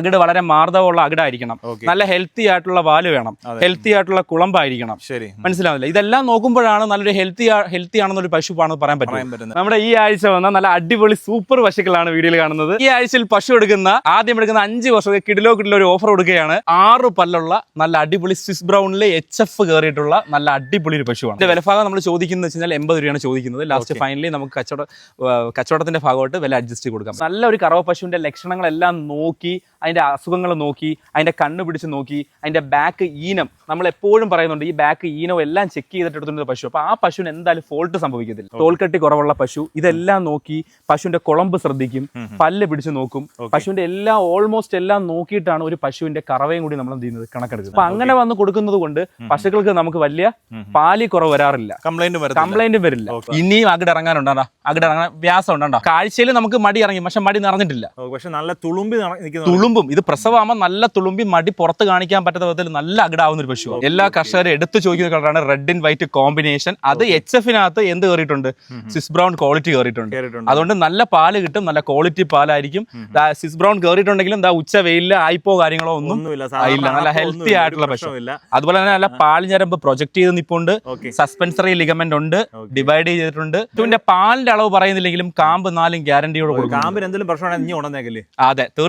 അകിട് വളരെ മാർദ്ദവമുള്ള അകിടായിരിക്കണം, നല്ല ഹെൽത്തി ആയിട്ടുള്ള പാല് വേണം, ഹെൽത്തി ആയിട്ടുള്ള കുളമ്പായിരിക്കണം. മനസ്സിലാവില്ല, ഇതെല്ലാം നോക്കുമ്പോഴാണ് നല്ലൊരു ഹെൽത്തി ആണെന്നൊരു പശുവാണെന്ന് പറയാൻ പറ്റും. നമ്മുടെ ഈ ആഴ്ച വന്ന നല്ല അടിപൊളി സൂപ്പർ പശുക്കളാണ് വീഡിയോയിൽ കാണുന്നത്. ഈ ആഴ്ചയിൽ പശു ആദ്യം എടുക്കുന്ന 5 വർഷത്തെ കിടിലോ ഒരു ഓഫർ കൊടുക്കുകയാണ്. 6 പല്ലുള്ള നല്ല അടിപൊളി സ്വിസ് ബ്രൗണിലെ HF കയറിയിട്ടുള്ള നല്ല അടിപൊളി ഒരു പശുവാണ്. ഇതിന്റെ വിലഭാഗം നമ്മൾ ചോദിക്കുന്നത് വെച്ച് കഴിഞ്ഞാൽ 80 രൂപയാണ് ചോദിക്കുന്നത്. ലാസ്റ്റ് ഫൈനലി നമുക്ക് കച്ചവടത്തിന്റെ ഭാഗമായിട്ട് വില അഡ്ജസ്റ്റ് കൊടുക്കാം. നല്ല ഒരു കറവ പശുവിന്റെ ലക്ഷണങ്ങളെല്ലാം നോക്കി, അതിന്റെ അസുഖങ്ങൾ നോക്കി, അതിന്റെ കണ്ണ് പിടിച്ച് നോക്കി, അതിന്റെ ബാക്ക് ഈനം, നമ്മൾ എപ്പോഴും പറയുന്നുണ്ട് ഈ ബാക്ക് ഈനം എല്ലാം ചെക്ക് ചെയ്തിട്ട് എടുത്തിട്ടുണ്ട് പശു. അപ്പൊ ആ പശുവിന് എന്തായാലും ഫോൾട്ട് സംഭവിക്കത്തില്ല. തോൾക്കെട്ടി കുറവുള്ള പശു, ഇതെല്ലാം നോക്കി പശുവിന്റെ കുളമ്പ് ശ്രദ്ധിക്കും, പല്ല് പിടിച്ച് നോക്കും, പശുവിന്റെ ഓൾമോസ്റ്റ് എല്ലാം നോക്കിയിട്ടാണ് ഒരു പശുവിന്റെ കറവയും കൂടി നമ്മൾ എന്ത് ചെയ്യുന്നത് കണക്കെടുക്കുന്നത്. അപ്പൊ അങ്ങനെ വന്ന് കൊടുക്കുന്നത് കൊണ്ട് പശുക്കൾക്ക് നമുക്ക് വലിയ പാലി കുറവ് വരാറില്ല, കംപ്ലൈന്റും വരില്ല. ഇനിയും അകിടിറങ്ങാനുണ്ടോ, അകിടിറങ്ങാൻ വ്യാസം ഉണ്ടോ, കാഴ്ചയിൽ നമുക്ക് മടി ഇറങ്ങി, പക്ഷെ മടി നിറഞ്ഞിട്ടില്ല. പക്ഷെ നല്ല തുളുമ്പും ഇത് പ്രസവമാകുമ്പോൾ നല്ല തുളുമ്പി മടി പുറത്ത് കാണിക്കാൻ പറ്റാത്ത വിധത്തിൽ നല്ല അകിടാവുന്ന ഒരു പശുവാണ്. എല്ലാ കർഷകരും എടുത്തു ചോദിക്കുന്ന കളറാണ് റെഡ് ആൻഡ് വൈറ്റ് കോമ്പിനേഷൻ. അത് HF-നകത്ത് എന്ത് കയറിയിട്ടുണ്ട്, സ്വിസ് ബ്രൗൺ ക്വാളിറ്റി കയറിയിട്ടുണ്ട്. അതുകൊണ്ട് നല്ല പാല് കിട്ടും, നല്ല ക്വാളിറ്റി പാലായിരിക്കും. സ്വിസ് ബ്രൗൺ കയറിയിട്ടുണ്ടെങ്കിലും ഉച്ച വെയിലിൽ ആയിപ്പോ കാര്യങ്ങളോ ഒന്നും ഇല്ല, നല്ല ഹെൽത്തി ആയിട്ടുള്ള പശു. അതുപോലെ തന്നെ നല്ല പാൽഞരമ്പ് പ്രൊജക്ട് ചെയ്ത് നിപ്പുണ്ട്, സസ്പെൻസറി ലിഗമെന്റ് ഉണ്ട്, ഡിവൈഡ് ചെയ്തിട്ടുണ്ട്. ഇതിന്റെ പാലിന്റെ അളവ് പറയുന്നില്ലെങ്കിലും കാമ്പ് 4 ഗ്യാരണ്ടിയോട് കൊടുക്കും. കാമ്പിന് എന്തെങ്കിലും പ്രശ്നമാണെങ്കിൽ അതെ തീർച്ചയായും